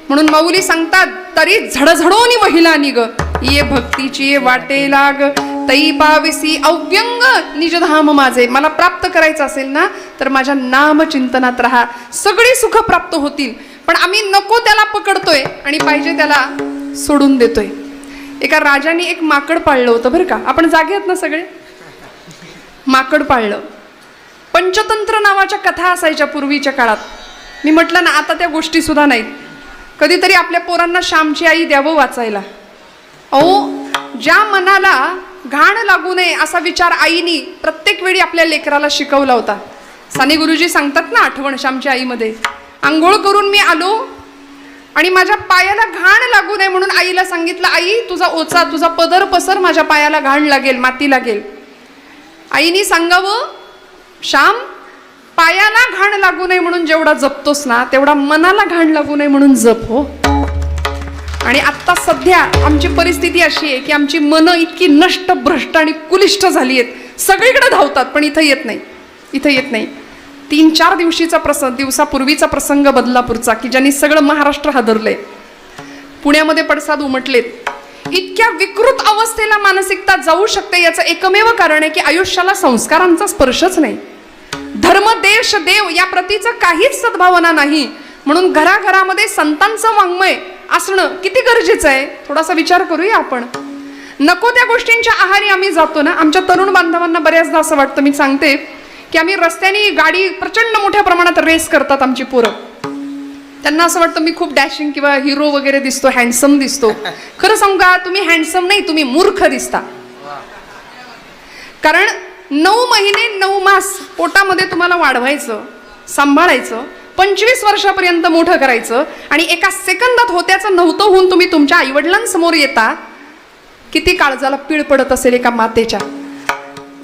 म्हणून माऊली सांगतात, तरी झडझडोनी महिला निग ये भक्तीची वाटे लाग, तई पाविसी अव्यंग निजधाम माझे. मला प्राप्त करायचं असेल ना तर माझ्या नाम चिंतनात राहा, सगळी सुख प्राप्त होतील. पण आम्ही नको त्याला पकडतोय आणि पाहिजे त्याला सोडून देतोय. एका राजाने एक माकड पाळलं होतं बरं का. आपण जागे आहेत ना सगळे. माकड पाळलं. पंचतंत्र नावाच्या कथा असायच्या पूर्वीच्या काळात. मी म्हटलं ना आता त्या गोष्टी सुद्धा नाहीत. कधीतरी आपल्या पोरांना श्यामची आई द्यावं वाचायला. अहो, ज्या मनाला घाण लागू नये असा विचार आईनी प्रत्येक वेळी आपल्या लेकराला शिकवला होता. साने गुरुजी सांगतात ना आठवण श्यामच्या आईमध्ये, आंघोळ करून मी आलो आणि माझ्या पायाला घाण लागू नये म्हणून आईला सांगितलं, आई तुझा ओचा, तुझा पदर पसर, माझ्या पायाला घाण लागेल, माती लागेल. आईनी सांगावं, श्याम पायाला घाण लागू नये म्हणून जेवढा जपतोस ना तेवढा मनाला घाण लागू नये म्हणून जप हो. आणि आता सध्या आमची परिस्थिती अशी आहे की आमची मनं इतकी नष्ट, भ्रष्ट आणि कुलिष्ठ झाली आहेत, सगळीकडे धावतात पण इथं येत नाही, इथं येत नाही. 3-4 दिवसापूर्वीचा प्रसंग बदलापूरचा की ज्यांनी सगळं महाराष्ट्र हादरलंय. पुण्यामध्ये पडसाद उमटलेत. इतक्या विकृत अवस्थेला मानसिकता जाऊ शकते याचं एकमेव कारण आहे की आयुष्याला संस्कारांचा स्पर्शच नाही. धर्म, देश, देव या प्रतीचं काहीच सद्भावना नाही. म्हणून घराघरामध्ये संतांचं वाङ्मय असणं किती गरजेचं आहे थोडासा विचार करूया आपण. नको त्या गोष्टींच्या आहारी आम्ही जातो ना. आमच्या तरुण बांधवांना बऱ्याचदा असं वाटतं, मी सांगते की आम्ही रस्त्याने गाडी प्रचंड मोठ्या प्रमाणात रेस करतात आमची पोरं. त्यांना असं वाटतं मी खूप डॅशिंग किंवा हिरो वगैरे दिसतो, हँडसम दिसतो. खरं सांगू का, तुम्ही हँडसम नाही, तुम्ही मूर्ख दिसता. कारण 9 महिने 9 मास पोटामध्ये तुम्हाला वाढवायचं, सांभाळायचं, 25 वर्षापर्यंत मोठं करायचं आणि एका सेकंदात होत्याचं नव्हतं होऊन तुम्ही तुमच्या आईवडिलांसमोर येता. किती काळजाला पीळ पडत असेल एका मातेच्या.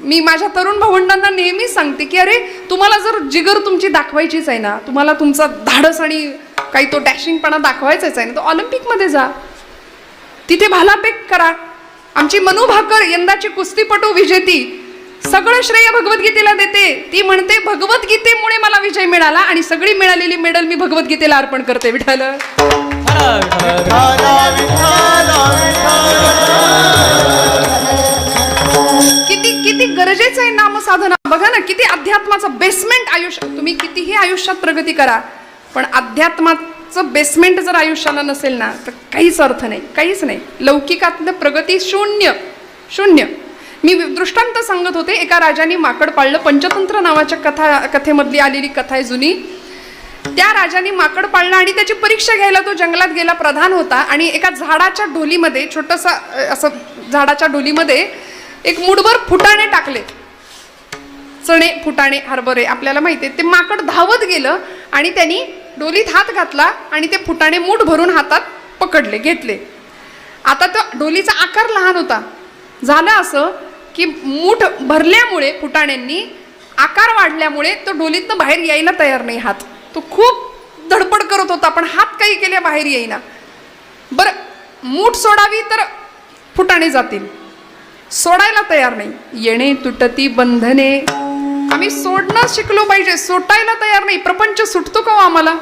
मी माझ्या तरुण भावंडांना नेहमीच सांगते की अरे तुम्हाला जर जिगर तुमची दाखवायचीच आहे ना, तुम्हाला तुमचा धाडस आणि काही तो डॅशिंगपणा दाखवायचाच आहे ना, तो ऑलिम्पिकमध्ये जा, तिथे भालाफेक करा. आमची मनू भाकर यंदाची कुस्तीपटू विजेती सगळं श्रेय भगवद्गीतेला देते. ती म्हणते भगवद्गीतेमुळे मला विजय मिळाला आणि सगळी मिळालेली मेडल मी भगवद्गीतेला अर्पण करते. विठ्ठल किती किती गरजेचं आहे नामसाधना. बघा ना, किती अध्यात्माचं बेसमेंट आयुष्य. तुम्ही कितीही आयुष्यात प्रगती करा पण अध्यात्माचं बेसमेंट जर आयुष्याला नसेल ना तर काहीच अर्थ नाही, काहीच नाही. लौकिकातलं प्रगती शून्य शून्य. मी दृष्टांत सांगत होते. एका राजाने माकड पाळलं. पंचतंत्र नावाच्या कथेमधली आलेली कथा आहे जुनी. त्या राजाने माकड पाळलं आणि त्याची परीक्षा घ्यायला तो जंगलात गेला. प्रधान होता आणि एका झाडाच्या ढोलीमध्ये, छोटंसं असं झाडाच्या ढोलीमध्ये एक मुठभर फुटाणे टाकले. चणे, फुटाणे, हरभरे आपल्याला माहिती आहे. ते माकड धावत गेलं आणि त्यांनी डोलीत हात घातला आणि ते फुटाणे मूठ भरून हातात पकडले, घेतले. आता तो डोलीचा आकार लहान होता. झालं असं की मूठ भरल्यामुळे फुटाण्यांनी आकार वाढल्यामुळे तो डोलीतनं बाहेर यायला तयार नाही हात. तो खूप धडपड करत होता पण हात काही केल्या बाहेर येईना. बरं, मूठ सोडावी तर फुटाणे जातील, सोडायला तयार नाही. येणे तुटती बंधने. आम्ही सोडणं शिकलो पाहिजे, सोटायला तयार नाही. प्रपंच सुटतो का हो आम्हाला?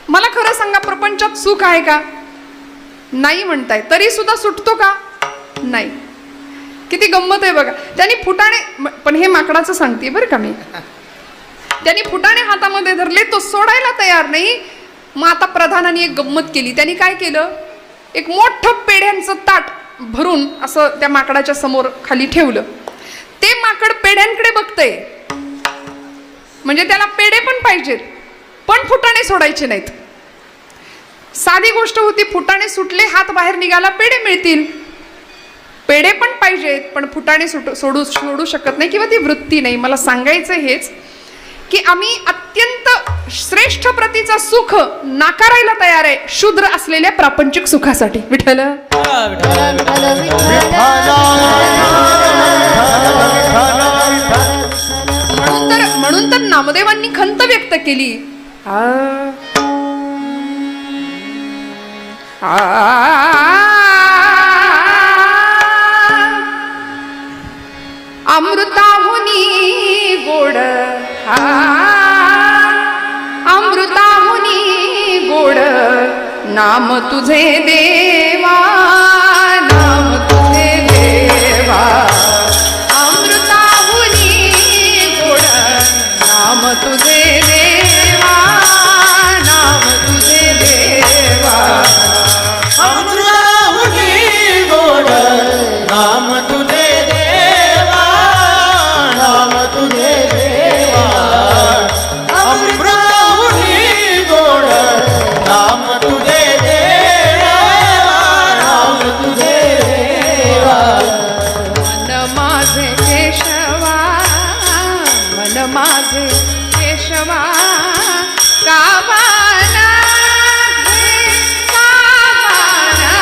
मला खरं सांगा, प्रपंचात सुख आहे का? नाही म्हणताय. तरी सुद्धा सुटतो का? नाही. किती गंमत आहे बघा. त्यांनी फुटाणे, पण हे माकडाचं सांगते बरं का मी, त्यांनी फुटाणे हातामध्ये धरले, तो सोडायला तयार नाही. मग आता प्रधानाने एक गंमत केली. त्यांनी काय केलं, एक मोठं पेढ्यांचं ताट भरून असं त्या माकडाच्या समोर खाली ठेवलं. ते माकड पेढ्यांकडे बघतंय, म्हणजे त्याला पेढे पण पाहिजेत पण फुटाणे सोडायचे नाहीत. साधी गोष्ट होती. फुटाणे सुटले, हात बाहेर निघाला, पेढे मिळतील. पेढे पण पाहिजेत पण फुटाणे सोडू शकत नाही, किंवा ती वृत्ती नाही. मला सांगायचं हेच की आम्ही अत्यंत श्रेष्ठ प्रतीचा सुख नाकारायला तयार आहे शूद्र असलेल्या प्रापंचिक सुखासाठी. विठ्ठल म्हणून तर नामदेवांनी खंत व्यक्त केली. अमृताहुनी गोड, अमृताहुनी गोड नाम तुझे देवा, नाम तुझे देवा, अमृताहुनी गोड नाम तुझे देवा, नाम तुझे देवा, अमृताहुनी गोड नाम तुझे देवा, नाम तुझे देवा, अमृताहुनी गोड नाम तुझे देवा, नाम तुझे देवा. मन माझे केशवा, मन माझे केशवा, कावाना घे, कावाना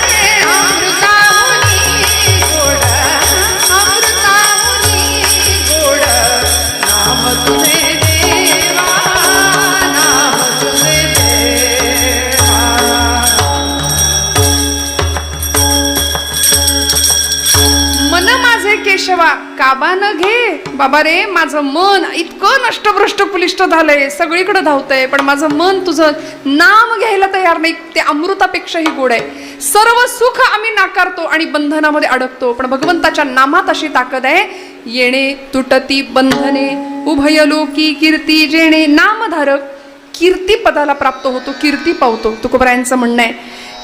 घे, अमृताहुनी गोड, अमृताहुनी गोड नाम तुझे देवा, नाम तुझे देवा. मन माझे केशवा काबा न घे. बाबा रे, माझं मन इतकं नष्टभ्रष्ट पुलिष्ट झालंय, सगळीकडे धावतंय, पण माझं मन तुझं नाम घ्यायला तयार नाही. ते अमृतापेक्षाही गोड आहे. सर्व सुख आम्ही नाकारतो आणि बंधनामध्ये अडकतो, पण भगवंताच्या नामात अशी ताकद आहे. येणे तुटती बंधने, उभयलोकी कीर्ती जेणे. नामधारक कीर्ती पदाला प्राप्त होतो, कीर्ती पावतो. तुकोबरायांचं म्हणणं आहे.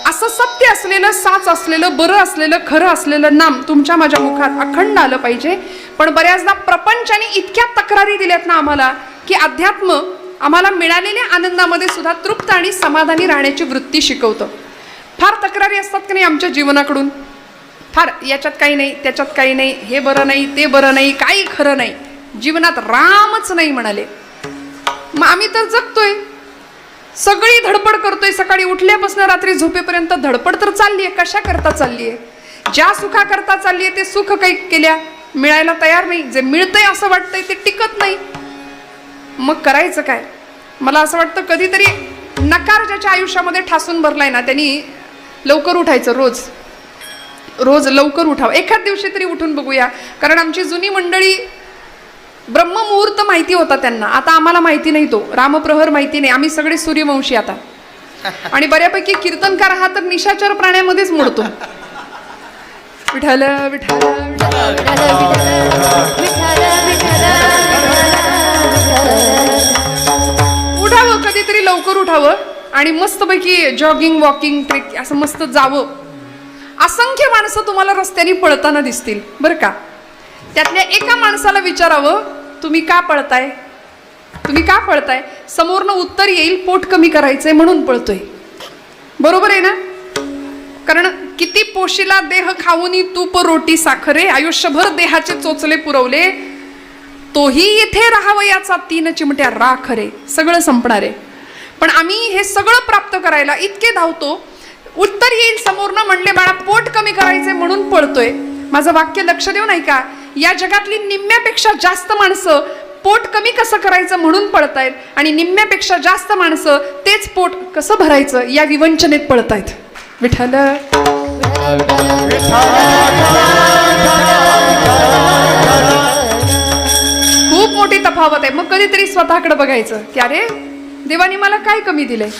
असं सत्य असलेलं, साच असलेलं, बरं असलेलं, खरं असलेलं नाम तुमच्या माझ्या मुखात अखंड आलं पाहिजे. पण बऱ्याचदा प्रपंचाने इतक्या तक्रारी दिल्यात ना आम्हाला, की अध्यात्म आम्हाला मिळालेल्या आनंदामध्ये सुद्धा तृप्त आणि समाधानी राहण्याची वृत्ती शिकवतं. फार तक्रारी असतात की नाही आमच्या जीवनाकडून, फार याच्यात काही नाही, त्याच्यात काही नाही, हे बरं नाही, ते बरं नाही, काही खरं नाही, जीवनात रामच नाही म्हणाले. मग आम्ही तर जगतोय, सगळी धडपड करतोय, सकाळी उठल्यापासून रात्री झोपेपर्यंत धडपड तर चाललीये. कशा करता चाललीये? ज्या सुखा करता चाललीये ते सुख काही केल्या मिळायला तयार नाही. जे मिळतंय असं वाटतंय ते टिकत नाही. मग करायचं काय? मला असं वाटतं कधीतरी नकार ज्याच्या आयुष्यामध्ये ठासून भरलाय ना, त्यांनी लवकर उठायचं. रोज रोज लवकर उठावं. एखाद दिवशी तरी उठून बघूया. कारण आमची जुनी मंडळी ब्रह्ममुहूर्त माहिती होता त्यांना, आता आम्हाला माहिती नाही. तो रामप्रहर माहिती नाही. आम्ही सगळे सूर्यवंशी आता, आणि बऱ्यापैकी कीर्तनकार हा तर निशाचर प्राण्यामध्येच मोडतो. विठ्ठल विठ्ठल उठावं, कधीतरी लवकर उठावं आणि मस्तपैकी जॉगिंग, वॉकिंग, ट्रेक असं मस्त जावं. असंख्य माणसं तुम्हाला रस्त्याने पळताना दिसतील बरं का. त्यातल्या एका माणसाला विचारावं, तुम्ही का पळताय? तुम्ही का पळताय? समोरनं उत्तर येईल, पोट कमी करायचंय म्हणून पळतोय. बरोबर आहे ना? कारण किती पोशिला देह खाऊनी तूप रोटी साखरे, आयुष्यभर देहाचे चोचले पुरवले, तोही इथे राहावयाचा 3 चिमट्या राख रे. सगळं संपणार आहे. पण आम्ही हे सगळं प्राप्त करायला इतके धावतो, उत्तर येईल समोरनं म्हणले बाळा पोट कमी करायचंय म्हणून पळतोय. माझं वाक्य लक्ष देऊ नाही का? या जगातली निम्म्यापेक्षा जास्त माणसं पोट कमी कसं करायचं म्हणून पळतायत, आणि निम्म्यापेक्षा जास्त माणसं तेच पोट कसं भरायचं या विवंचनेत पळतायत. विठ्ठल खूप मोठी तफावत आहे. मग कधीतरी स्वतःकडे बघायचं की अरे देवाने मला काय कमी दिलंय.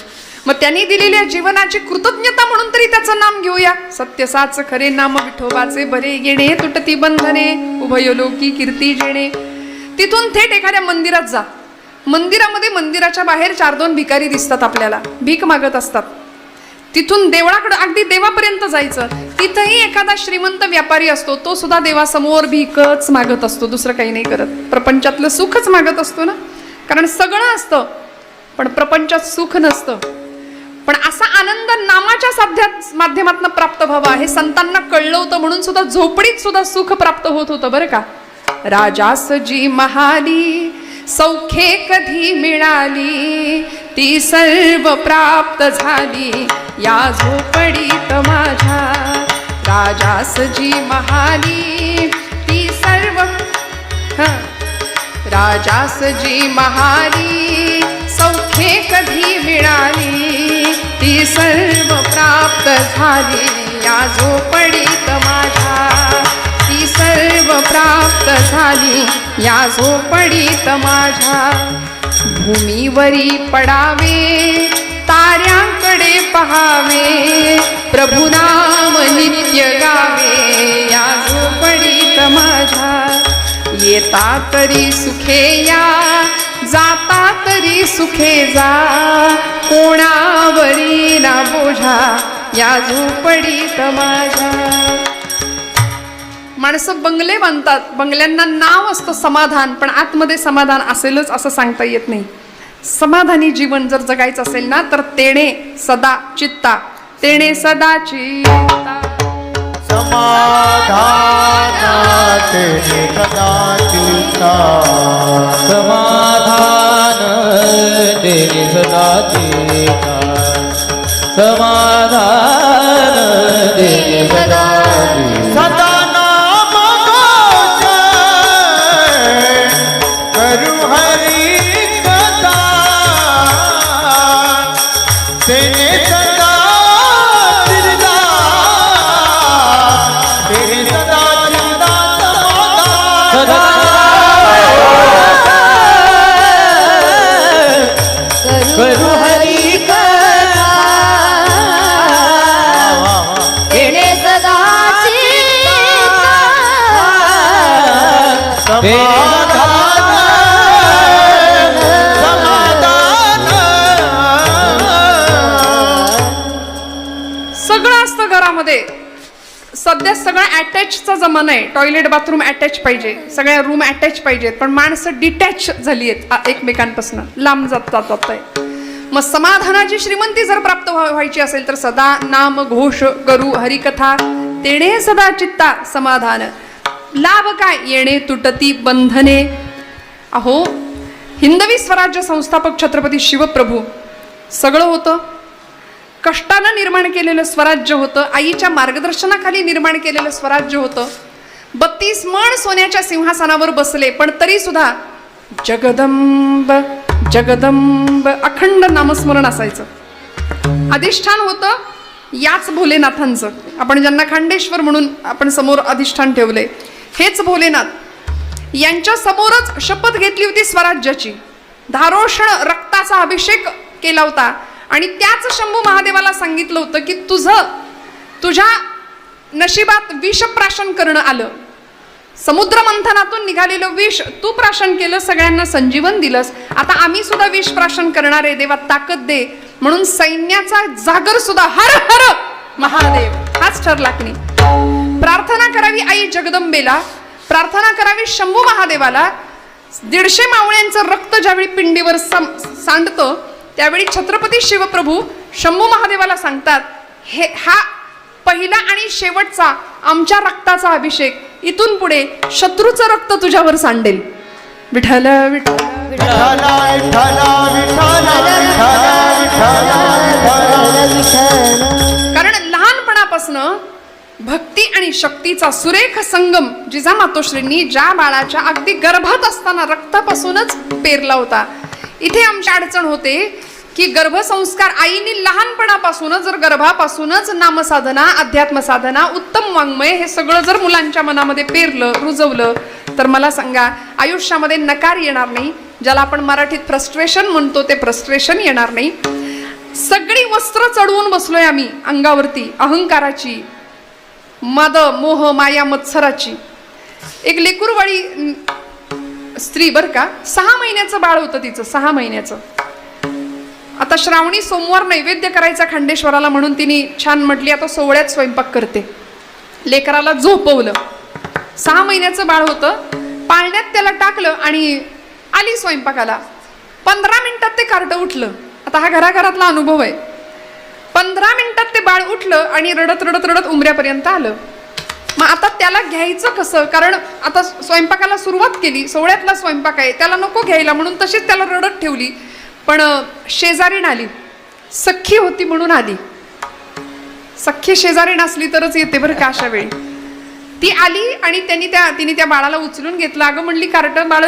मग त्यांनी दिलेल्या जीवनाची कृतज्ञता म्हणून तरी त्याचं नाम घेऊया. सत्य साच खरे नाम विठोबाचे बरे. येणे तुटती बंधने, उभयलोकी कीर्ती जेणे. तिथून थेट एखाद्या मंदिरात जा. मंदिरामध्ये मंदिराच्या बाहेर 4-2 भिकारी दिसतात आपल्याला, भीक मागत असतात. तिथून देवळाकडे अगदी देवापर्यंत जायचं. तिथंही एखादा श्रीमंत व्यापारी असतो, तो सुद्धा देवासमोर भीकच मागत असतो, दुसरं काही नाही करत. प्रपंचातलं सुखच मागत असतो ना, कारण सगळं असतं पण प्रपंचात सुख नसतं. पण असा आनंद नामाच्या साध्यात माध्यमातून प्राप्त व्हावा हे संतांना कळलं होतं, म्हणून सुद्धा झोपडीत सुद्धा सुख प्राप्त होत होतं बरं का. राजास जी महाली सौख्ये कधी मिळाली, ती सर्व प्राप्त झाली या झोपडीत माझ्या. राजास जी महाली ती सर्व राजास जी महाली सौख्ये कधी मिळाली, ती सर्व प्राप्त झाली या झोपडीत माझ्या. ती सर्व प्राप्त झाली या झोपडीत माझ्या. भूमीवरी पडावे ताऱ्यांक पहावे, प्रभु नाम नित्य गावे या झोपडीत माझ्या. येता तरी सुखे या, जाता तरी सुखे जा, कोणावरी ना बोझा या झोपडीत माझ्या. माणसं बंगले बांधतात, बंगल्यांना नाव असतं समाधान, पण आतमध्ये समाधान असेलच असं सांगता येत नाही. समाधानी जीवन जर जगायचं असेल ना तर तेणे सदा चित्ता, तेणे सदा चित्ता. समाधान तेने सदा चित्ता, समाधान तेने सदा चित्ता, समाधान तेने सदा चित्ता. सदा नाम घोष करू हरि कथा, तेने सदा चिंता, तेने सदा चिंता करू हरी कथा, तेने सदा चित्ता. समाधान समाधान. सगळं असतं घरामध्ये. सध्या सगळं अटॅचचा जमाना आहे. टॉयलेट बाथरूम अटॅच पाहिजे, सगळ्या रूम अटॅच पाहिजेत, पण माणसं डिटॅच झाली आहेत एकमेकांपासून, लांब जात आहे. मग समाधानाची श्रीमंती जर प्राप्त व्हायची असेल तर सदा नाम घोष करू हरिकथा, तेणे सदा चित्ता समाधान. लाभ काय? येणे तुटती बंधने. अहो, हिंदवी स्वराज्य संस्थापक छत्रपती शिवप्रभू सगळं होतं. कष्टानं निर्माण केलेलं स्वराज्य होतं, आईच्या मार्गदर्शनाखाली निर्माण केलेलं स्वराज्य होतं. 32 मण सोन्याच्या सिंहासनावर बसले, पण तरी सुद्धा जगदंब जगदंब अखंड नामस्मरण असायचं. अधिष्ठान होतं याच भोलेनाथांचं. आपण ज्यांना खांडेश्वर म्हणून आपण समोर अधिष्ठान ठेवले, हेच भोलेनाथ यांच्या समोरच शपथ घेतली होती स्वराज्याची. धारोषण रक्ताचा अभिषेक केला होता आणि त्याच शंभू महादेवाला सांगितलं होतं की तुझ्या नशिबात विष प्राशन करणं आलं. समुद्र मंथनातून निघालेलं विष तू प्राशन केलं, सगळ्यांना संजीवन दिलंस. आता आम्ही सुद्धा विष प्राशन करणार आहे, देवा ताकद दे. म्हणून सैन्याचा जागर सुद्धा हर हर महादेव हाच ठरला की नाही. प्रार्थना करावी आई जगदंबेला, प्रार्थना करावी शंभू महादेवाला. 150 मावळ्यांचं रक्त ज्यावेळी पिंडीवर सांडतं त्यावेळी छत्रपती शिवप्रभू शंभू महादेवाला सांगतात, हा पहिला आणि शेवटचा आमच्या रक्ताचा अभिषेक. इथून पुढे शत्रूचं रक्त तुझ्यावर सांडेल. विठ्ठल विठ्ठल विठ्ठला विठ्ठला विठ्ठला विठ्ठला विठ्ठला. कारण लहानपणापासून भक्ती आणि शक्तीचा सुरेख संगम जिजामातोश्रींनी ज्या बाळाच्या अगदी गर्भात असताना रक्तापासूनच पेरला होता. इथे आमची अडचण होते की गर्भसंस्कार आईने लहानपणापासूनच, जर गर्भापासूनच नामसाधना, अध्यात्म साधना, उत्तम वाङ्मय हे सगळं जर मुलांच्या मनामध्ये पेरलं, रुजवलं, तर मला सांगा आयुष्यामध्ये नकार येणार नाही. ज्याला आपण मराठीत फ्रस्ट्रेशन म्हणतो ते फ्रस्ट्रेशन येणार नाही. सगळी वस्त्र चढवून बसलोय आम्ही अंगावरती, अहंकाराची, मद मोह माया मत्सराची. एक लेकूरवाळी स्त्री बर का, 6 महिन्याचं बाळ होतं तिचं, 6 महिन्याचं. आता श्रावणी सोमवार नैवेद्य करायचा खांडेश्वराला म्हणून तिने छान म्हटली आता सोवळ्यात स्वयंपाक करते. लेकराला झोपवलं, 6 महिन्याचं बाळ होतं, पाळण्यात त्याला टाकलं आणि आली स्वयंपाकाला. 15 मिनिटात ते कार्ट उठलं. आता हा घराघरातला अनुभव आहे. 15 मिनिटात ते बाळ उठलं आणि रडत रडत रडत उमऱ्यापर्यंत आलं. मग आता त्याला घ्यायचं कसं? कारण आता स्वयंपाकाला सुरुवात केली, सोवळ्यातला स्वयंपाक आहे, त्याला नको घ्यायला म्हणून तशीच त्याला रडत ठेवली. पण शेजारीण आली, सख्खी होती म्हणून आली. सख्खी शेजारीण असली तरच येते बरं का अशा वेळी. ती आली आणि तिने त्या बाळाला उचलून घेतलं. अगं म्हणली कार्ट बाळ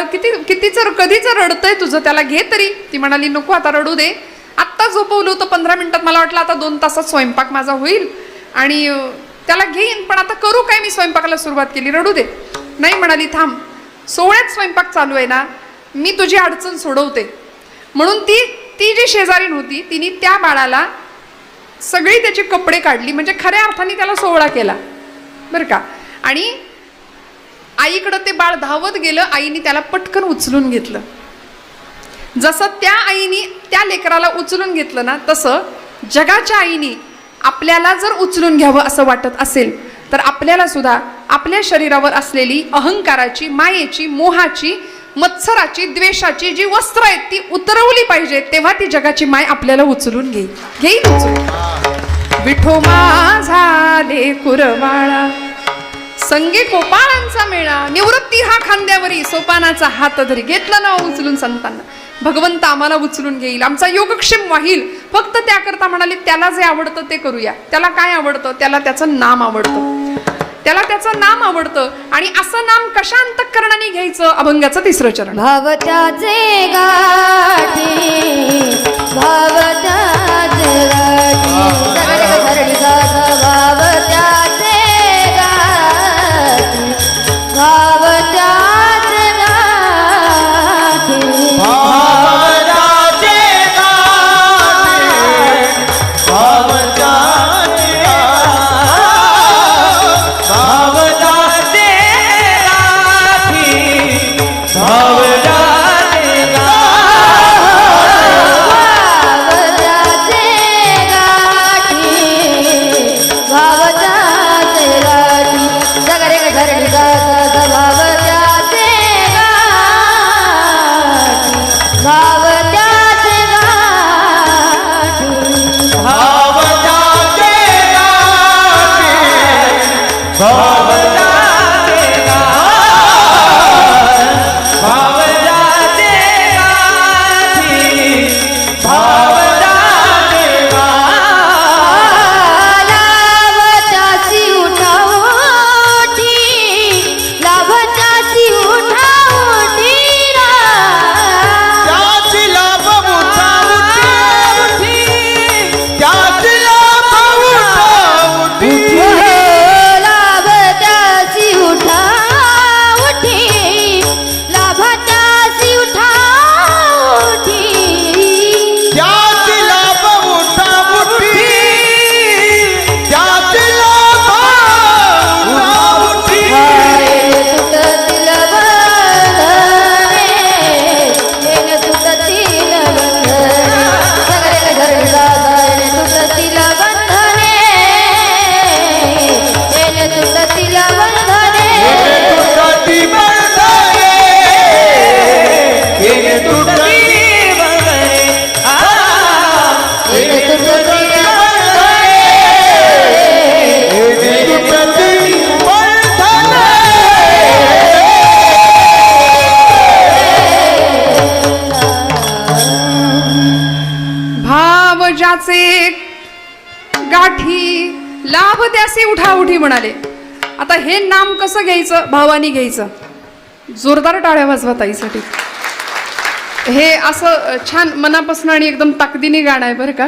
कधीच रडतंय तुझं, त्याला घे तरी. ती म्हणाली नको आता रडू दे, आत्ता झोपवलं होतं 15 मिनिटात, मला वाटलं आता 2 तासात स्वयंपाक माझा होईल आणि त्याला घेईन, पण आता करू काय, मी स्वयंपाकाला सुरुवात केली, रडू दे. नाही म्हणाली थांब, सोवळ्यात स्वयंपाक चालू आहे ना, मी तुझी अडचण सोडवते. म्हणून ती जी शेजारीण होती तिने त्या बाळाला सगळी त्याची कपडे काढली, म्हणजे खऱ्या अर्थाने त्याला सोहळा केला बरं का. आणि आईकडं ते बाळ धावत गेलं, आईने त्याला पटकन उचलून घेतलं. जसं त्या आईने त्या लेकराला उचलून घेतलं ना, तसं जगाच्या आईने आपल्याला जर उचलून घ्यावं असं वाटत असेल तर आपल्याला सुद्धा आपल्या शरीरावर असलेली अहंकाराची, मायेची, मोहाची, मत्सराची, द्वेषाची जी वस्त्र आहेत ती उतरवली पाहिजे. तेव्हा ती जगाची माय आपल्याला उचलून घेईल उचलून. विठो माझा लेकुरवाळा संगे गोपाळांचा मेळा, निवृत्ती हा खांद्यावरी सोपानाचा हात धरी. घेतलं ना उचलून संतांना. भगवंत आम्हाला उचलून घेईल, आमचा योगक्षेम वाहील. फक्त त्याकरता म्हणाले त्याला जे आवडतं ते करूया. त्याला काय आवडतं? त्याला त्याचं नाम आवडतं, त्याला त्याचं नाम आवडतं. आणि असं नाम कशा अंतःकरणाने घ्यायचं? अभंगाचं 3रं चरण. भाव त्याचे गाठी, भाव त्याचे गाठी, धरणी गाथा भाव त्याचे गाठी, भाव त्याचे गाठी, भावनाचे गाठी, भावनाचे गाठी लाभ त्यासी उठाउठी म्हणाले. आता हे नाम कसं घ्यायचं? भावानी घ्यायचं. जोरदार टाळ्या वाजवा ताईसाठी. हे असं छान मनापासून आणि एकदम ताकदीने गाणं आहे बरं का,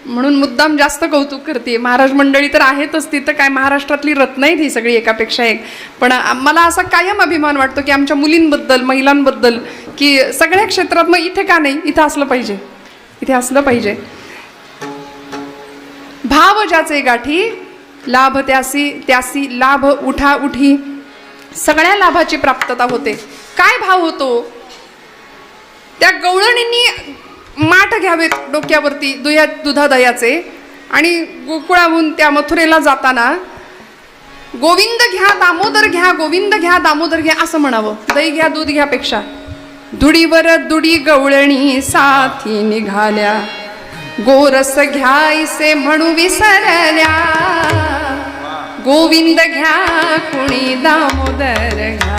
म्हणून मुद्दाम जास्त कौतुक करते. महाराज मंडळी तर आहेतच तिथं, काय महाराष्ट्रातली रत्न आहेत ही सगळी एकापेक्षा एक. पण मला असा कायम अभिमान वाटतो की आमच्या मुलींबद्दल, महिलांबद्दल, की सगळ्या क्षेत्रात. मग इथे का नाही? इथं असलं पाहिजे, इथे असलं पाहिजे. भाव ज्याचे गाठी लाभ त्यासी, त्यासी लाभ उठा उठी. सगळ्या लाभाची प्राप्तता होते. काय भाव होतो? त्या गवळणींनी माठ घ्यावेत डोक्यावरती दुधादयाचे आणि गोकुळाहून त्या मथुरेला जाताना गोविंद घ्या दामोदर घ्या, गोविंद घ्या दामोदर घ्या असं म्हणावं. दही घ्या दूध घ्यापेक्षा. दुडीवर दुडी गवळणी साथी निघाल्या, गोरस घ्यायचे म्हणू विसरल्या. गोविंद घ्या कुणी दामोदर घ्या,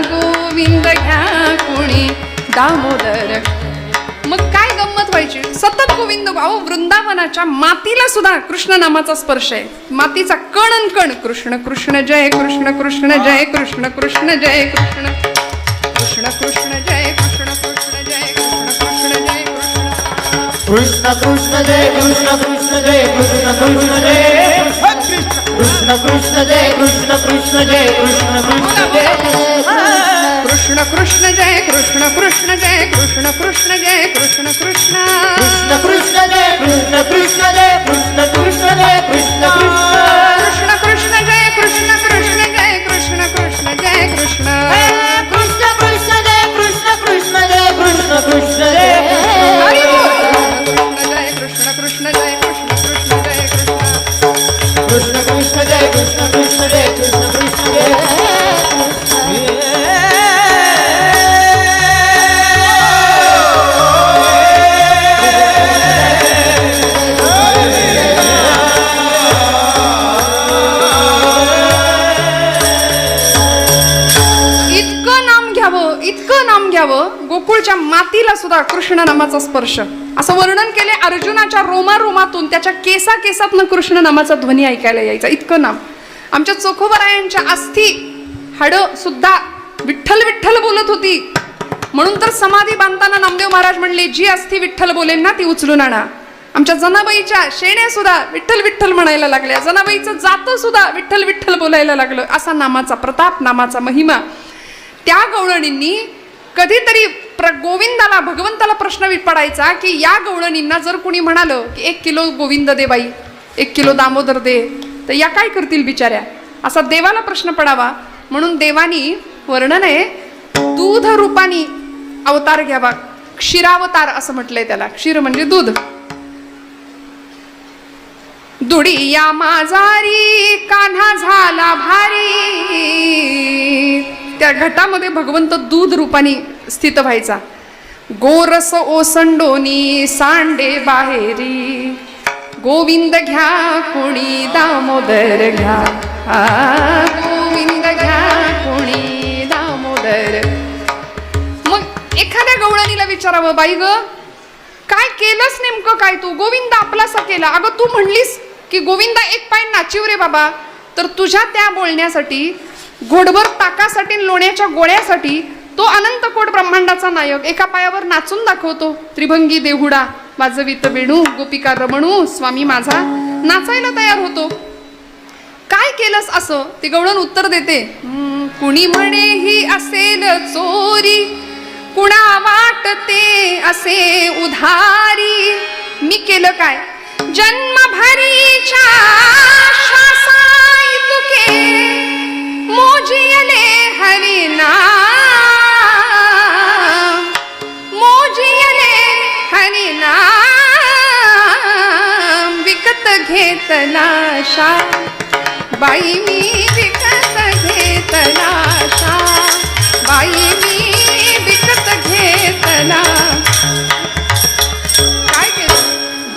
गोविंद घ्या कुणी दामोदर. मग काय गंमत व्हायची? सतत गोविंद. अहो वृंदावनाच्या मातीला सुद्धा कृष्ण नामाचा स्पर्श आहे. मातीचा कण अन कण कृष्ण कृष्ण जय कृष्ण कृष्ण जय कृष्ण कृष्ण जय कृष्ण कृष्ण कृष्ण जय कृष्ण कृष्ण जय कृष्ण कृष्ण जय कृष्ण कृष्ण जय कृष्ण कृष्ण जय कृष्ण कृष्ण जय कृष्ण कृष्ण जय कृष्ण कृष्ण जय कृष्ण कृष्ण जय कृष्ण कृष्ण जय कृष्ण कृष्ण जय कृष्ण कृष्ण जय कृष्ण कृष्ण कृष्ण कृष्ण जय कृष्ण कृष्ण जय घ्यावं, गोकुळच्या मातीला सुद्धा कृष्ण नामाचा स्पर्श, असं वर्णन केले. अर्जुनाच्या रोमारोमातून त्याच्या केसातनं कृष्ण नामाचा ध्वनी ऐकायला यायचा, इतकं नाम. आमच्या चोखोबरायांच्या अस्थी हाडं सुद्धा विठ्ठल विठ्ठल बोलत होती. म्हणून तर समाधी बांधताना नामदेव महाराज म्हणले, जी अस्थी विठ्ठल बोलेल ना ती उचलून आणा. आमच्या जनाबाईच्या शेण्या सुद्धा विठ्ठल विठ्ठल म्हणायला लागल्या, जनाबाईचं जातं सुद्धा विठ्ठल विठ्ठल बोलायला लागलं. असा नामाचा प्रताप, नामाचा महिमा. त्या गवळणींनी कधीतरी गोविंदाला, भगवंताला प्रश्न पडायचा की या गवळणींना जर कुणी म्हणालं की 1 किलो गोविंद दे बाई, 1 किलो दामोदर दे, तर या काय करतील बिचाऱ्या, असा देवाला प्रश्न पडावा. म्हणून देवानी वर्णन आहे, दूध रूपानी अवतार घ्यावा, क्षीरावतार असं म्हटलंय त्याला. क्षीर म्हणजे दूध. दुडी या माझारी कान्हा झाला भारी, त्या घटामध्ये भगवंत दूध रूपाने स्थित व्हायचा. गोरस ओसंडोनी सांडे बाहेरी, गोविंद घ्या कोणी दामोदर घ्या, गोविंद घ्या कोणी दामोदर. मग एखाद्या गवळणीला विचारावं, बाई ग काय केलंस नेमकं काय तू, गोविंद आपलासा केला. अगं तू म्हणलीस की गोविंदा एक पाय नाचिव रे बाबा, तर तुझ्या त्या बोलण्यासाठी, घोडभर ताकासाठी, लोण्याच्या गोळ्यासाठी तो अनंत कोट ब्रह्मांडाचा नायक एका पायावर नाचून दाखवतो. त्रिभंगी देहुडा वाजवित वेणू, गोपिका रमणू, स्वामी माझा नाचायला तयार होतो. काय केलंस असं, ती गवळण उत्तर देते, कुणी म्हणे ही असेल चोरी, कुणा वाटते असे उधारी. मी केलं काय, जन्मभरीच्या श्वासाई तुके, मोजियले हरिनाम, मोजियले हरिनाम, विकत घेतला शा, बाई मी विकत घेतला शा, बाई मी विकत घेतला. काय केलं,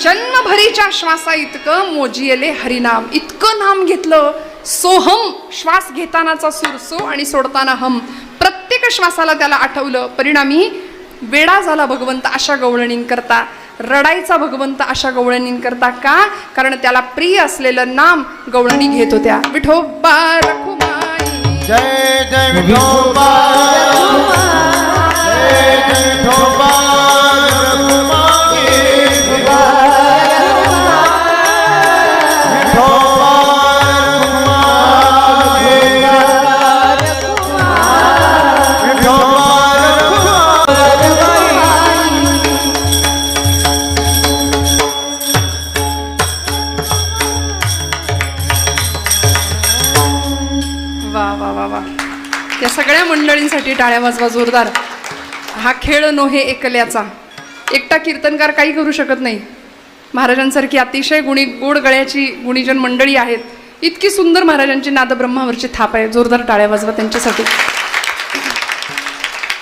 जन्मभरीच्या श्वासा इतकं मोजियले हरिनाम, इतकं नाम घेतलं. सोहम, श्वास घेतानाचा सूर सो आणि सोडताना हम, प्रत्येक श्वासाला त्याला आठवलं. परिणामी वेडा झाला भगवंत अशा गवळणींकरता, रडायचा भगवंत अशा गवळणींकरता. का, कारण त्याला प्रिय असलेलं नाम गवळणी घेत होत्या. विठोबा रखुमाई, जय जय विठोबा, जय जय विठोबा रखुमाई, विठोबा या सगळ्या मंडळींसाठी टाळ्या वाजवा जोरदार. हा खेळ नोहे एकल्याचा. एकटा कीर्तनकार काही करू शकत नाही. महाराजांसारखी अतिशय गोड गळ्याची गुणीजन मंडळी आहेत. इतकी सुंदर महाराजांची नादब्रह्मावरची थाप आहे. जोरदार टाळ्या वाजवा त्यांच्यासाठी.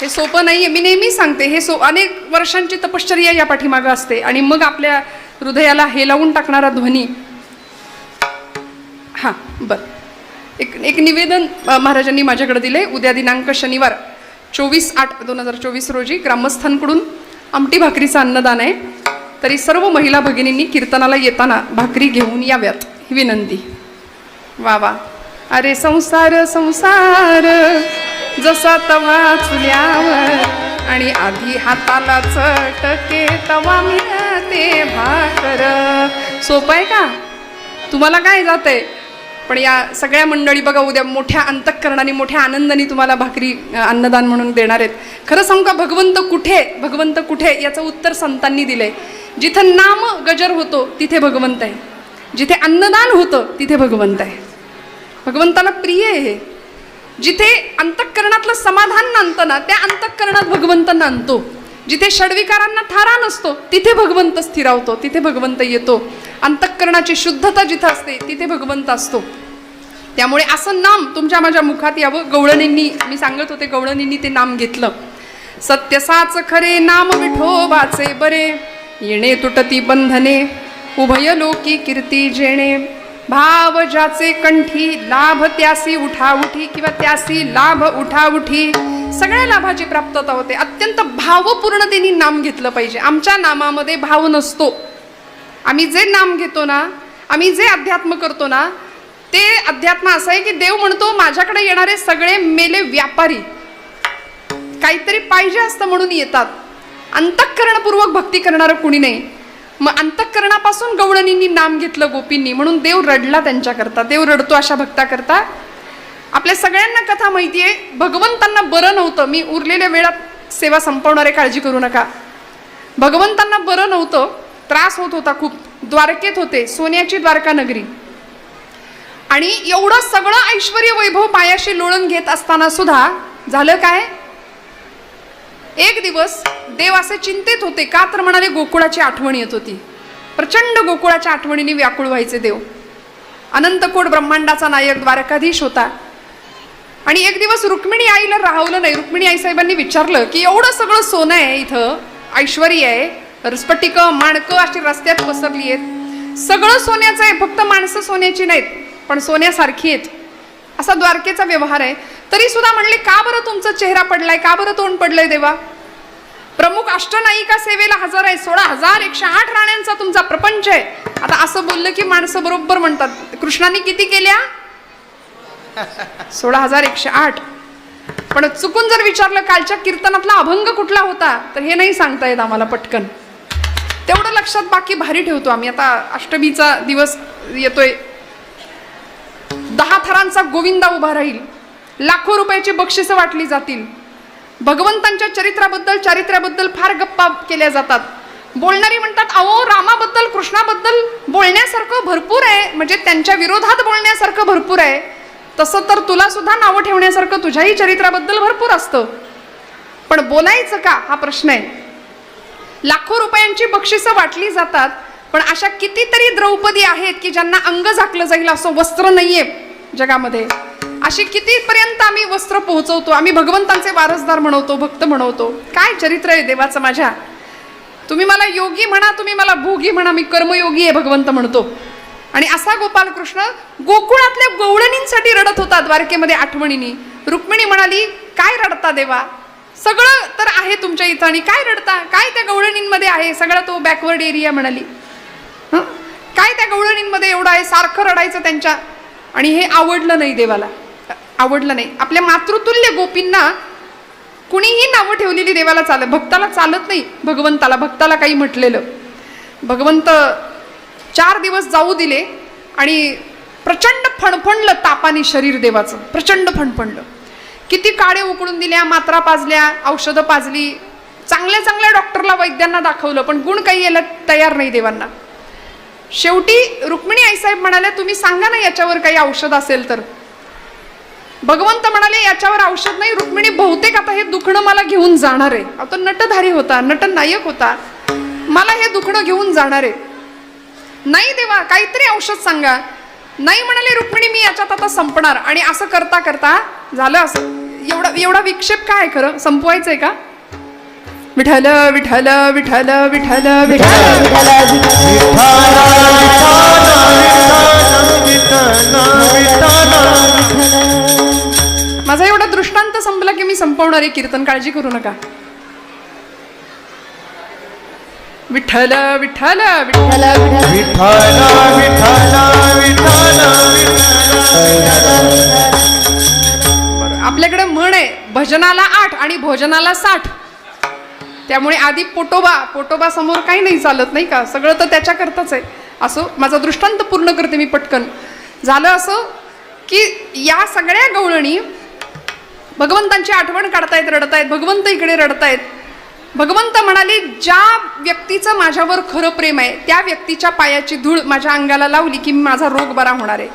हे सोपं नाही. मी नेहमी सांगते, हे अनेक वर्षांची तपश्चर्या या पाठीमागं असते. आणि मग आपल्या हृदयाला हेलावून टाकणारा ध्वनी. हां बरं, एक निवेदन महाराजांनी माझ्याकडे दिले. उद्या दिनांक शनिवार 24/8/2024 रोजी ग्रामस्थांकडून आमटी भाकरीचं अन्नदान आहे. तरी सर्व महिला भगिनींनी कीर्तनाला येताना भाकरी घेऊन याव्यात ही विनंती. वा वा. अरे संसार संसार जसा तवा चुल्यावर आणि आधी हाताला चटके तवा मिळते भाकर. सोपं आहे का? तुम्हाला काय जातंय? पण या सगळ्या मंडळी बघा उद्या मोठ्या अंतःकरणाने मोठ्या आनंदाने तुम्हाला भाकरी अन्नदान म्हणून देणार आहेत. खरं सांगू का, भगवंत कुठे याचं उत्तर संतांनी दिलंय. जिथं नाम गजर होतो तिथे भगवंत आहे. जिथे अन्नदान होतं तिथे भगवंत आहे. भगवंताला प्रिय आहे हे. जिथे अंतःकरणातलं समाधान नांदतं ना त्या अंतःकरणात भगवंत नांदतो. जिथे षड्विकारांना थारा नसतो तिथे भगवंत स्थिरावतो, तिथे भगवंत येतो. अंतःकरणाची शुद्धता जिथं असते तिथे भगवंत असतो. त्यामुळे असं नाम तुमच्या माझ्या मुखात यावं. गवळणींनी, मी सांगत होते, गवळणींनी ते नाम घेतलं. सत्यसाच खरे नाम विठोबाचे बरे, येणे तुटती बंधने उभय लोकी कीर्ती जेणे. भाव ज्याचे कंठी लाभ त्यासी उठाउठी किंवा त्यासी लाभ उठाउठी, सगळ्या लाभाची प्राप्तता होते. अत्यंत भावपूर्णतेने नाम घेतलं पाहिजे. आमच्या नामामध्ये भाव नसतो. आम्ही जे नाम घेतो ना, आम्ही जे अध्यात्म करतो ना, ते अध्यात्म असं आहे की देव म्हणतो माझ्याकडे येणारे सगळे मेले व्यापारी काहीतरी पाहिजे असतं म्हणून येतात. अंतःकरणपूर्वक भक्ती करणारं कुणी नाही. मग अंतःकरणापासून गवळणींनी नाम घेतलं गोपींनी, म्हणून देव रडला त्यांच्याकरता. देव रडतो अशा भक्ताकरता. आपल्या सगळ्यांना कथा माहिती आहे, भगवंतांना बरं नव्हतं. मी उरलेल्या वेळात सेवा संपवणारे, काळजी करू नका. भगवंतांना बरं नव्हतं, त्रास होत होता खूप. द्वारकेत होते, सोन्याची द्वारका नगरी, आणि एवढं सगळं ऐश्वर्य वैभव पायाशी लोळून घेत असताना सुद्धा झालं काय, एक दिवस देव असे चिंतित होते. का तर म्हणाले गोकुळाची आठवण येत होती. प्रचंड गोकुळाच्या आठवणीने व्याकुळ व्हायचे देव. अनंतकोट ब्रह्मांडाचा नायक द्वारकाधीश होता. आणि एक दिवस रुक्मिणी आईला राहवलं नाही. रुक्मिणी आई साहेबांनी विचारलं की एवढं सगळं सोनं आहे, इथं ऐश्वर्य आहे, स्फटिक माणकं अशी रस्त्यात पसरली आहेत, सगळं सोन्याचं आहे, फक्त माणसं सोन्याची नाहीत पण सोन्यासारखी आहेत, असा द्वारकेचा व्यवहार आहे. तरी सुद्धा म्हणले का बरं तुमचा चेहरा पडलाय, का बरं तोंड पडलंय देवा? प्रमुख अष्टनायिका सेवेला हजर आहे, 16,108 राण्यांचा तुमचा प्रपंच आहे. आता असं बोललं की माणसं बरोबर म्हणतात, कृष्णाने किती केल्या? 16,108. पण चुकून जर विचारलं कालच्या कीर्तनातला अभंग कुठला होता, तर हे नाही सांगता येत आम्हाला पटकन. तेवढं लक्षात बाकी भारी ठेवतो आम्ही. आता अष्टमीचा दिवस येतोय, 10 थरांचा गोविंदा उभा राहील, लाखो रुपयाची बक्षिसं वाटली जातील, भगवंतांच्या चारित्र्याबद्दल फार गप्पा केल्या जातात. बोलणारी म्हणतात अहो रामाबद्दल कृष्णाबद्दल बोलण्यासारखं भरपूर आहे, म्हणजे त्यांच्या विरोधात बोलण्यासारखं भरपूर आहे. तसं तर तुला सुद्धा नावं ठेवण्यासारखं तुझ्याही चरित्राबद्दल भरपूर असतं, पण बोलायचं का हा प्रश्न आहे. लाखो रुपयांची बक्षिसं वाटली जातात, पण अशा कितीतरी द्रौपदी आहेत की ज्यांना अंग झाकलं जाईल असं वस्त्र नाहीये जगामध्ये. अशी कितीपर्यंत आम्ही वस्त्र पोहोचवतो, आम्ही भगवंतांचे वारसदार म्हणवतो, भक्त म्हणवतो. काय चरित्र आहे देवाचं माझ्या. तुम्ही मला योगी म्हणा, तुम्ही मला भोगी म्हणा, मी कर्मयोगी आहे भगवंत म्हणतो. आणि असा गोपालकृष्ण गोकुळातल्या गवळणींसाठी रडत होता द्वारकेमध्ये आठवणीने. रुक्मिणी म्हणाली काय रडता देवा, सगळं तर आहे तुमच्या इथं आणि काय रडता, काय त्या गवळणींमध्ये आहे, सगळा तो बॅकवर्ड एरिया म्हणाली. काय त्या गवळणींमध्ये एवढं आहे, सारखं रडायचं त्यांच्या. आणि हे आवडलं नाही देवाला, आवडलं नाही. आपल्या मातृतुल्य गोपींना कुणीही नावं ठेवलेली देवाला चालत, भक्ताला चालत नाही. भक्ताला काही म्हटलेलं. भगवंत 4 दिवस जाऊ दिले आणि प्रचंड फणफणलं तापाने शरीर देवाचं, प्रचंड फणफणलं. किती काळे उकळून दिल्या, मात्रा पाजल्या, औषधं पाजली, चांगल्या डॉक्टरला वैद्यांना दाखवलं, पण गुण काही यायला तयार नाही देवांना. शेवटी रुक्मिणी आईसाहेब म्हणाल्या तुम्ही सांगा ना याच्यावर काही औषध असेल तर. भगवंत म्हणाले याच्यावर औषध नाही. रुक्मिणी बहुतेक आता हे दुखणं मला घेऊन जाणार आहे. आता नटधारी होता, नटनायक होता, मला हे दुखणं घेऊन जाणार आहे. नाही देवा काहीतरी औषध सांगा. नाही म्हणाले रुक्मिणी मी याच्यात आता संपणार. आणि असं करता करता झालं असं. एवढा विक्षेप काय खरं, संपवायचंय का? विठ्ठल विठ्ठल विठ्ठल विठ्ठल विठ्ठल माझा एवढा दृष्टांत संपला की मी संपवणार आहे कीर्तन, काळजी करू नका. विठ्ठल विठ्ठल विठ्ठल आपल्याकडे म्हण आहे भजनाला 8 आणि भोजनाला 60. त्यामुळे आधी पोटोबा समोर काही नाही चालत नाही का, सगळं तर त्याच्याकरताच आहे. असो माझा दृष्टांत पूर्ण करते मी पटकन. झालं असं की या सगळ्या गवळणी भगवंतांची आठवण काढतायत, रडतायत. भगवंत इकडे रडतायत. भगवंत म्हणाले ज्या व्यक्तीचं माझ्यावर खरं प्रेम आहे त्या व्यक्तीच्या पायाची धूळ माझ्या अंगाला लावली की माझा रोग बरा होणार आहे.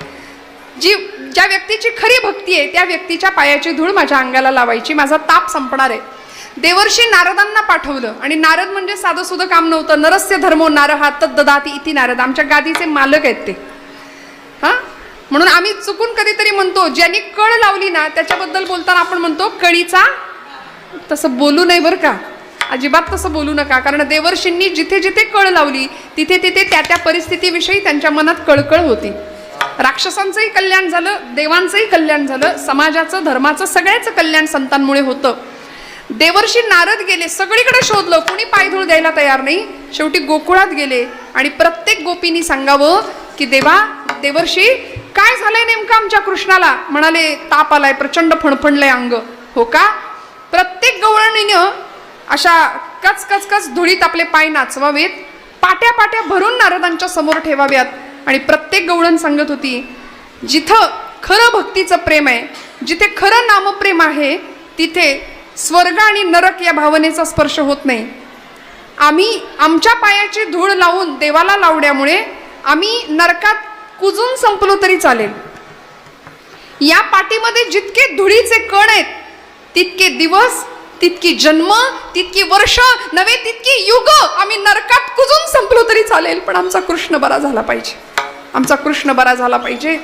ज्या व्यक्तीची खरी भक्ती आहे त्या व्यक्तीच्या पायाची धूळ माझ्या अंगाला लावायची, माझा ताप संपणार आहे. देवर्षी नारदांना पाठवलं. आणि नारद म्हणजे साधं सुद्धा काम नव्हतं. नरस्य धर्मो नारहा तद्ददाती इति नारद. आमच्या गादीचे मालक आहेत ते. म्हणून आम्ही चुकून कधीतरी म्हणतो ज्यांनी कळ लावली ना त्याच्याबद्दल बोलताना आपण म्हणतो कळीचा. तसं बोलू नये बरं का, अजिबात तसं बोलू नका. कारण देवर्षींनी जिथे जिथे कळ लावली तिथे तिथे त्या त्या परिस्थितीविषयी त्यांच्या मनात कळकळ होती. राक्षसांचंही कल्याण झालं, देवांचंही कल्याण झालं, समाजाचं, धर्माचं, सगळ्याचं कल्याण संतांमुळे होतं. देवर्षी नारद गेले, सगळीकडे शोधलं, कुणी पायधूळ द्यायला तयार नाही. शेवटी गोकुळात गेले आणि प्रत्येक गोपींनी सांगावं की देवर्षी काय झालंय नेमकं आमच्या कृष्णाला. म्हणाले ताप आलाय, प्रचंड फणफणलंय अंग. हो का? प्रत्येक गवळणीनं अशा कच कच कच धुळीत आपले पाय नाचवावेत, पाट्या पाट्या भरून नारदांच्या समोर ठेवाव्यात. आणि प्रत्येक गवळण सांगत होती, जिथं खरं भक्तीचं प्रेम आहे, जिथे खरं नामप्रेम आहे, तिथे स्वर्ग आणि नरक या भावनेचा स्पर्श होत नाही. आम्ही आमच्या पायाची धूळ लावून देवाला लावण्यामुळे आम्ही नरकात कुजून संपलो तरी चालेल. या पाठीमध्ये जितके धुळीचे कण आहेत, तितके दिवस, तितकी जन्म, तितकी वर्ष नव्हे, तितकी युग आम्ही नरकात कुजून संपलो तरी चालेल, पण आमचा कृष्ण बरा झाला पाहिजे, आमचा कृष्ण बरा झाला पाहिजे.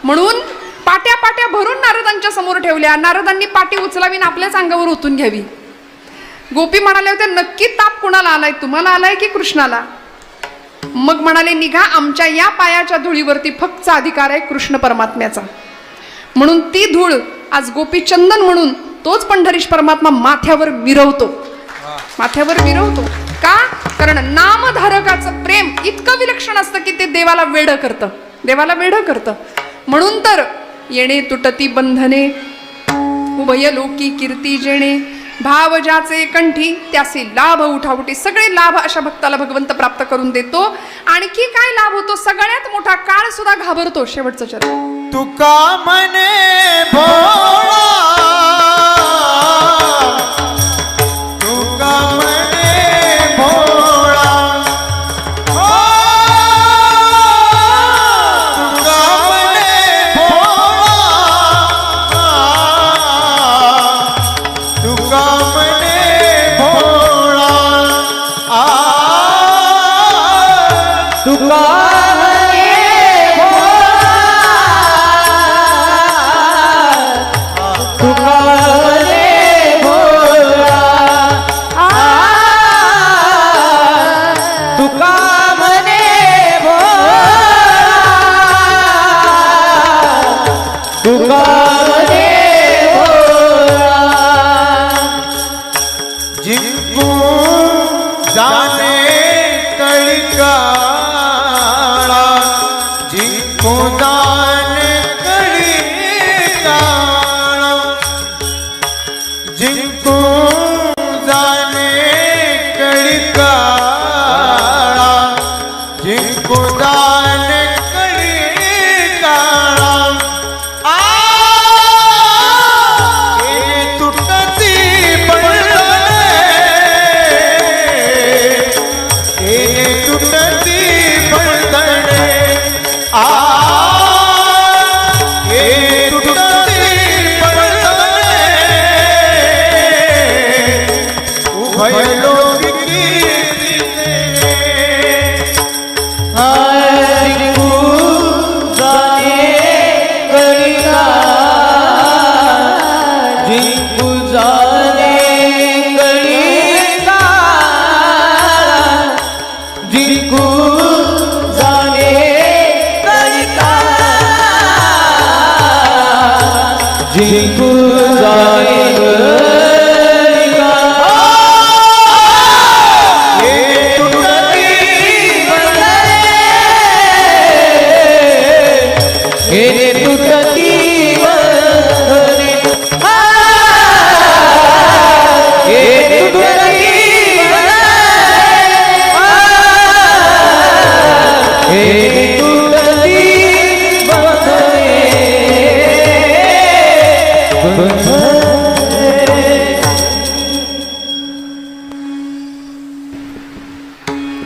म्हणून पाट्या पाट्या भरून नारदांच्या समोर ठेवल्या. नारदांनी पाटी उचलावी आणि आपल्याच अंगावर ओतून घ्यावी. गोपी म्हणाले होते, नक्की ताप कुणाला आलाय, तुम्हाला आलाय की कृष्णाला? मग म्हणाले, निघा, आमच्या या पायाच्या धुळीवरती फक्त अधिकार आहे कृष्ण परमात्म्याचा. म्हणून ती धूळ आज गोपी चंदन म्हणून तोच पंढरीश परमात्मा माथ्यावर मिरवतो, माथ्यावर मिरवतो. का? कारण नामधारकाचं प्रेम इतकं विलक्षण असतं की ते देवाला वेढं करतं, देवाला वेढं करतं. म्हणून तर येणे तुटती बंधने, उभय लोकी कीर्ती जेणे, भाव ज्याचे कंठी त्यासी लाभ उठाउठी. सगळे लाभ अशा भक्ताला भगवंत प्राप्त करून देतो. आणखी काय लाभ होतो? सगळ्यात मोठा काळ सुद्धा घाबरतो. शेवटचं चरण, तुका मने भोळा, तुका मने भोळा, हो, तुका मने भोळा, तुका मने भोळा, तुका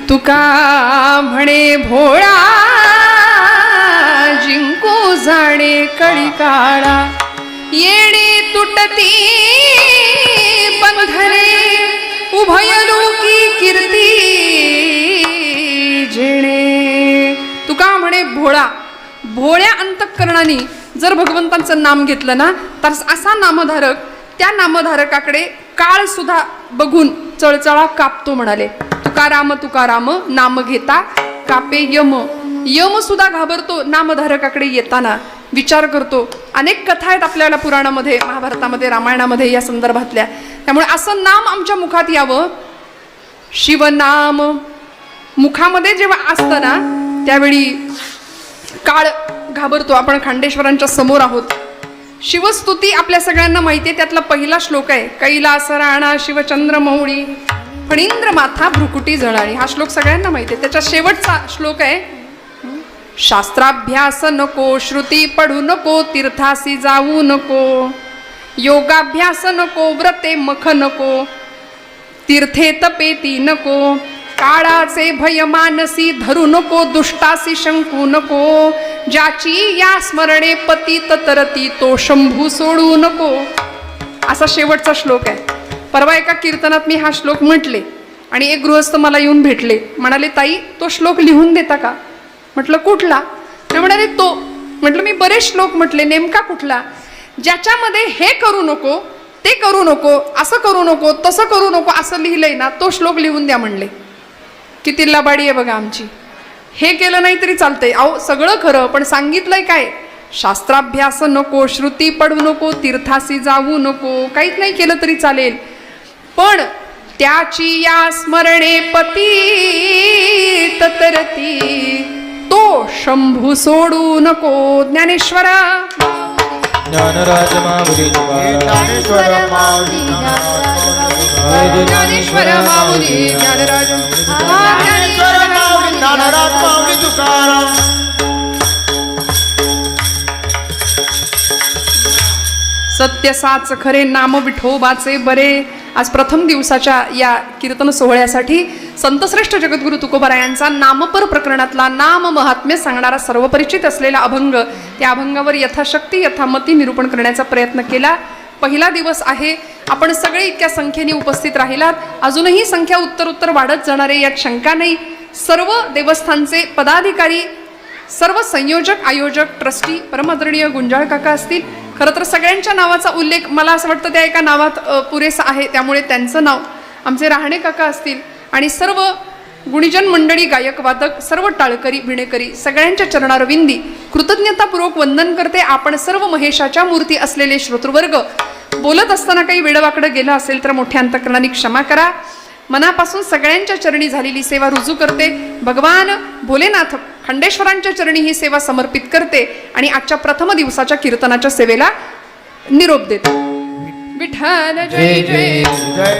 तुका म्हणे भोळा, जिंकू जाणे कळी काळा, येणे तुटती बंधने, उभय लोकी कीर्ती जेणे. तुका म्हणे भोळा, भोळ्या अंतःकरणाने जर भगवंतांचं नाम घेतलं ना, तर असा नामधारक त्या नामधारकाकडे काळ सुद्धा बघून चळचळा कापतो. म्हणाले, तुकाराम तुकाराम नाम घेता कापे यम, यम सुद्धा घाबरतो नामधारकाकडे येताना, विचार करतो. अनेक कथा आहेत आपल्याला पुराणामध्ये, महाभारतामध्ये, रामायणामध्ये या संदर्भातल्या. त्यामुळे असं नाम आमच्या मुखात यावं. शिवनाम मुखामध्ये जेव्हा असतं ना त्यावेळी काळ घाबरतो. आपण खांडेश्वरांच्या समोर आहोत. शिवस्तुती आपल्या सगळ्यांना माहिती आहे. त्यातला पहिला श्लोक आहे, कैलास राणा शिवचंद्र मौळी फणींद्र माथा भ्रुकुटी जळाळी. हा श्लोक सगळ्यांना माहिती आहे. त्याच्या शेवटचा श्लोक आहे, शास्त्राभ्यास नको, श्रुती पढू नको, तीर्थासी जाऊ नको, योगाभ्यास नको, व्रते मख नको, तीर्थे तपेती नको, काळाचे भय मानसी धरू नको, दुष्टासी शंकू नको, ज्याची या स्मरणे पतित तरती तो शंभू सोडू नको. असा शेवटचा श्लोक आहे. परवा एका कीर्तनात मी हा श्लोक म्हटले आणि एक गृहस्थ मला येऊन भेटले. म्हणाले, ताई तो श्लोक लिहून देता का? म्हटलं कुठला? ते म्हणाले तो. म्हटलं मी बरेच श्लोक म्हटले, नेमका कुठला? ज्याच्यामध्ये हे करू नको, ते करू नको, असं करू नको, तसं करू नको असं लिहिलंय ना, तो श्लोक लिहून द्या म्हणले. किती लाबाडी आहे बघा आमची. हे केलं नाही तरी चालतंय. अहो सगळं खरं, पण सांगितलंय काय? शास्त्राभ्यास नको, श्रुती पडू नको, तीर्थासी जाऊ नको. काहीच नाही केलं तरी चालेल, पण त्याची या स्मरणे पतित तरती तो शंभू सोडू नको. ज्ञानेश्वरा ज्ञानराज माऊली ज्ञानेश्वर माऊली ज्ञानेश्वर माऊली ज्ञानराज ज्ञानेश्वर माऊली ज्ञानराज माऊली तुकाराम. सत्य साच खरे नाम विठोबाचे बरे. आज प्रथम दिवसाच्या या कीर्तन सोहळ्यासाठी संतश्रेष्ठ जगद्गुरु तुकोबारायांचा नामपर प्रकरणातला नाम महात्म्य सांगणारा सर्वपरिचित असलेला अभंग, त्या अभंगावर यथाशक्ती यथामती निरूपण करण्याचा प्रयत्न केला. पहिला दिवस आहे. आपण सगळे इतक्या संख्येने उपस्थित राहिलात. अजूनही संख्या उत्तर वाढत जाणारे यात शंका नाही. सर्व देवस्थानचे पदाधिकारी, सर्व संयोजक, आयोजक, ट्रस्टी, परमादरणीय गुंजाळ काका असतील. खरं तर सगळ्यांच्या नावाचा उल्लेख मला असं वाटतं त्या एका नावात पुरेसा आहे, त्यामुळे त्यांचं नाव. आमचे राहणे काका असतील आणि सर्व गुणीजन मंडळी, गायक वादक, सर्व टाळकरी भिणेकरी, सगळ्यांच्या चरणारविंदी कृतज्ञतापूर्वक वंदन करते. आपण सर्व महेशाच्या मूर्ती असलेले श्रोतृवर्ग, बोलत असताना काही वेडवाकडं गेलं असेल तर मोठ्या अंतकरणाने क्षमा करा. मनापासून सगळ्यांच्या चरणी झालेली सेवा रुजू करते. भगवान भोलेनाथ खंडेश्वरांच्या चरणी ही सेवा समर्पित करते आणि आजच्या प्रथम दिवसाच्या कीर्तनाच्या सेवेला निरोप देते. विठ्ठल जय जय. जय